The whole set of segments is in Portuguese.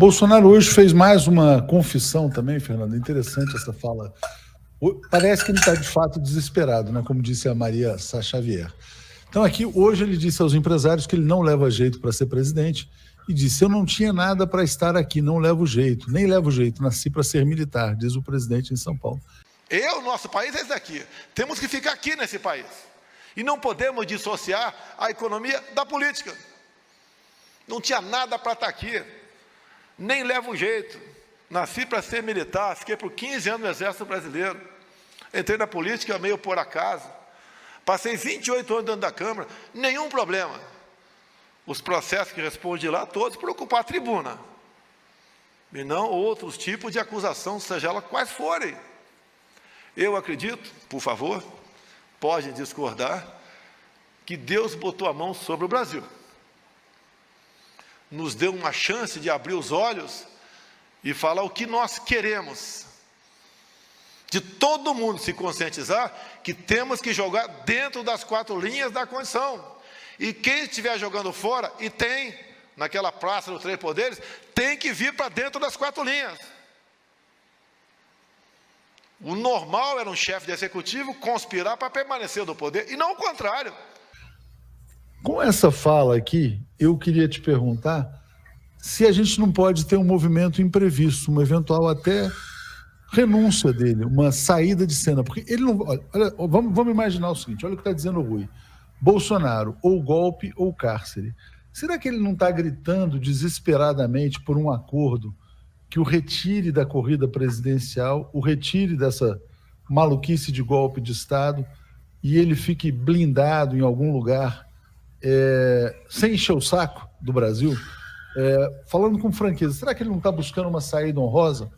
Bolsonaro hoje fez mais uma confissão também, Fernando. Interessante essa fala. Parece que ele está de fato desesperado, né? Como disse a Maria Sá Xavier. Então aqui, hoje ele disse aos empresários que ele não leva jeito para ser presidente e disse: eu não tinha nada para estar aqui, não levo jeito, nem levo jeito, nasci para ser militar, diz o presidente em São Paulo. Nosso país é esse daqui. Temos que ficar aqui nesse país. E não podemos dissociar a economia da política. Não tinha nada para estar aqui. Nem levo jeito. Nasci para ser militar, fiquei por 15 anos no Exército Brasileiro. Entrei na política meio por acaso. Passei 28 anos dentro da Câmara, nenhum problema. Os processos que respondi lá, todos por ocupar a tribuna. E não outros tipos de acusação, seja ela quais forem. Eu acredito, por favor, pode discordar, que Deus botou a mão sobre o Brasil. Nos deu uma chance de abrir os olhos e falar o que nós queremos. De todo mundo se conscientizar que temos que jogar dentro das 4 linhas da Constituição. E quem estiver jogando fora, e tem, naquela praça dos 3 poderes, tem que vir para dentro das 4 linhas. O normal era um chefe de executivo conspirar para permanecer no poder, e não o contrário. Com essa fala aqui, eu queria te perguntar se a gente não pode ter um movimento imprevisto, uma eventual até renúncia dele, uma saída de cena, porque ele não... Olha, vamos imaginar o seguinte, olha o que está dizendo o Rui: Bolsonaro, ou golpe ou cárcere. Será que ele não está gritando desesperadamente por um acordo que o retire da corrida presidencial, o retire dessa maluquice de golpe de Estado e ele fique blindado em algum lugar, sem encher o saco do Brasil? Falando com franqueza, será que ele não está buscando uma saída honrosa?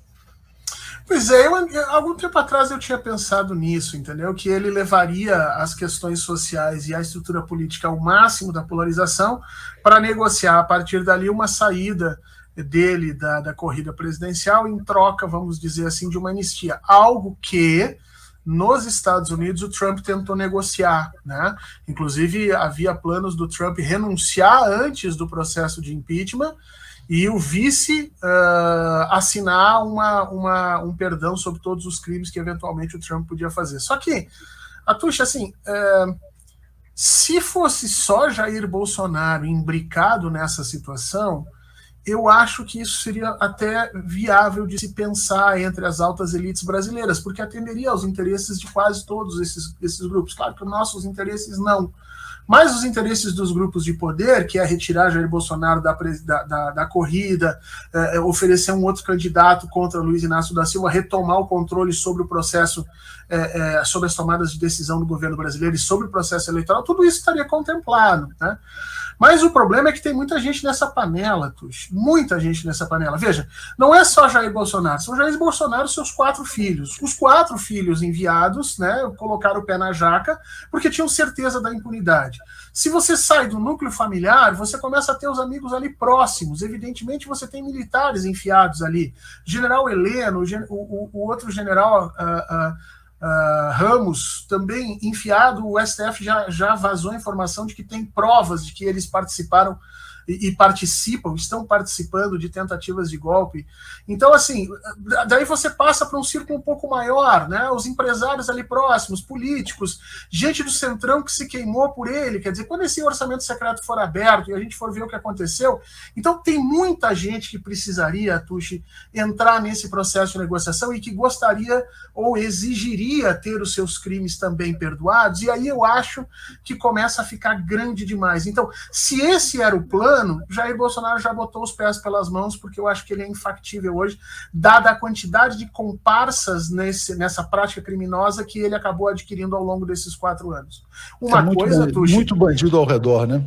Pois é, algum tempo atrás eu tinha pensado nisso, entendeu? Que ele levaria as questões sociais e a estrutura política ao máximo da polarização para negociar a partir dali uma saída dele da corrida presidencial em troca, vamos dizer assim, de uma anistia. Algo que nos Estados Unidos o Trump tentou negociar, né? Inclusive havia planos do Trump renunciar antes do processo de impeachment e o vice assinar um perdão sobre todos os crimes que eventualmente o Trump podia fazer. Só que, Atucha, assim, se fosse só Jair Bolsonaro imbricado nessa situação, eu acho que isso seria até viável de se pensar entre as altas elites brasileiras, porque atenderia aos interesses de quase todos esses grupos. Claro que os nossos interesses não. Mas os interesses dos grupos de poder, que é retirar Jair Bolsonaro da corrida, oferecer um outro candidato contra Luiz Inácio da Silva, retomar o controle sobre o processo, sobre as tomadas de decisão do governo brasileiro e sobre o processo eleitoral, tudo isso estaria contemplado, né? Mas o problema é que tem muita gente nessa panela, Tuxi, muita gente nessa panela. Veja, não é só Jair Bolsonaro, são Jair Bolsonaro e seus 4 filhos. Os 4 filhos enviados, né, colocaram o pé na jaca porque tinham certeza da impunidade. Se você sai do núcleo familiar, você começa a ter os amigos ali próximos. Evidentemente, você tem militares enfiados ali. General Heleno, o outro general... Ramos também enfiado, o STF já vazou a informação de que tem provas de que eles participaram e estão participando de tentativas de golpe. Então, assim, daí você passa para um círculo um pouco maior, né? Os empresários ali próximos, políticos, gente do Centrão que se queimou por ele. Quer dizer, quando esse orçamento secreto for aberto e a gente for ver o que aconteceu, então tem muita gente que precisaria, Tuxi, entrar nesse processo de negociação e que gostaria ou exigiria ter os seus crimes também perdoados, e aí eu acho que começa a ficar grande demais. Então, se esse era o plano, Jair Bolsonaro já botou os pés pelas mãos, porque eu acho que ele é infactível hoje, dada a quantidade de comparsas nessa prática criminosa que ele acabou adquirindo ao longo desses 4 anos. Muito bandido ao redor, né?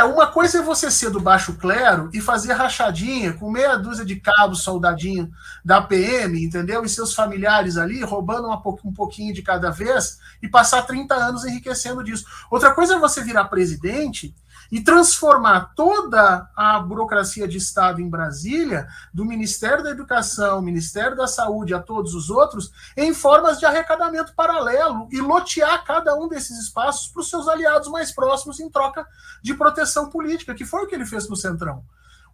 Uma coisa é você ser do baixo clero e fazer rachadinha com meia dúzia de cabos soldadinho da PM, entendeu? E seus familiares ali, roubando um pouquinho de cada vez e passar 30 anos enriquecendo disso. Outra coisa é você virar presidente e transformar toda a burocracia de Estado em Brasília, do Ministério da Educação, Ministério da Saúde a todos os outros, em formas de arrecadamento paralelo e lotear cada um desses espaços para os seus aliados mais próximos em troca de proteção política, que foi o que ele fez no Centrão.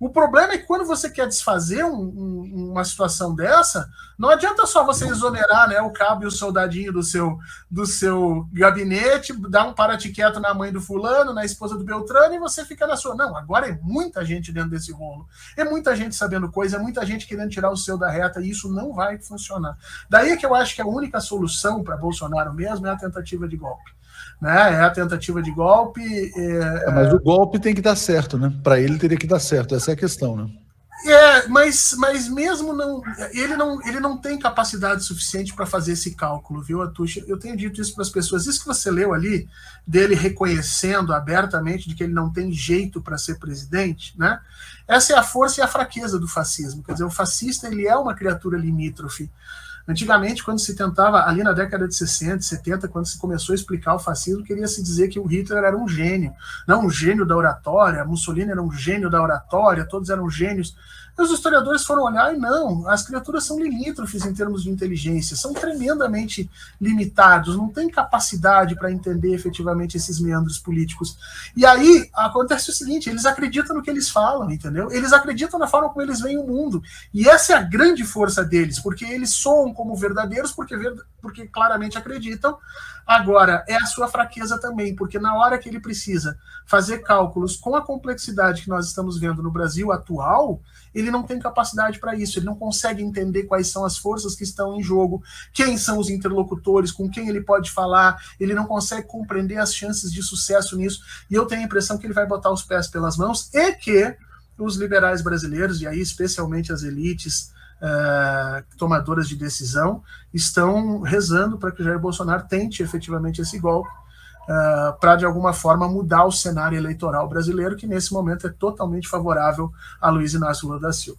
O problema é que quando você quer desfazer uma situação dessa, não adianta só você exonerar, né, o cabo e o soldadinho do seu gabinete, dar um para-te-quieto na mãe do fulano, na esposa do Beltrano, e você fica na sua. Não, agora é muita gente dentro desse rolo. É muita gente sabendo coisa, é muita gente querendo tirar o seu da reta, e isso não vai funcionar. Daí que eu acho que a única solução para Bolsonaro mesmo é a tentativa de golpe. Né? É a tentativa de golpe. Mas o golpe tem que dar certo, né? Para ele teria que dar certo, essa é a questão, né? Mas mesmo ele não tem capacidade suficiente para fazer esse cálculo, viu, Atucha? Eu tenho dito isso para as pessoas. Isso que você leu ali, dele reconhecendo abertamente de que ele não tem jeito para ser presidente, né? Essa é a força e a fraqueza do fascismo. Quer dizer, o fascista ele é uma criatura limítrofe. Antigamente, quando se tentava, ali na década de 60, 70, quando se começou a explicar o fascismo, queria se dizer que o Hitler era um gênio, não um gênio da oratória, Mussolini era um gênio da oratória, todos eram gênios. E os historiadores foram olhar e não, as criaturas são limítrofes em termos de inteligência, são tremendamente limitados, não têm capacidade para entender efetivamente esses meandros políticos. E aí acontece o seguinte, eles acreditam no que eles falam, entendeu? Eles acreditam na forma como eles veem o mundo. E essa é a grande força deles, porque eles soam como verdadeiros, porque claramente acreditam. Agora, é a sua fraqueza também, porque na hora que ele precisa fazer cálculos com a complexidade que nós estamos vendo no Brasil atual, ele não tem capacidade para isso, ele não consegue entender quais são as forças que estão em jogo, quem são os interlocutores, com quem ele pode falar, ele não consegue compreender as chances de sucesso nisso, e eu tenho a impressão que ele vai botar os pés pelas mãos, e que os liberais brasileiros, e aí especialmente as elites tomadoras de decisão, estão rezando para que Jair Bolsonaro tente efetivamente esse golpe, para de alguma forma mudar o cenário eleitoral brasileiro, que nesse momento é totalmente favorável a Luiz Inácio Lula da Silva.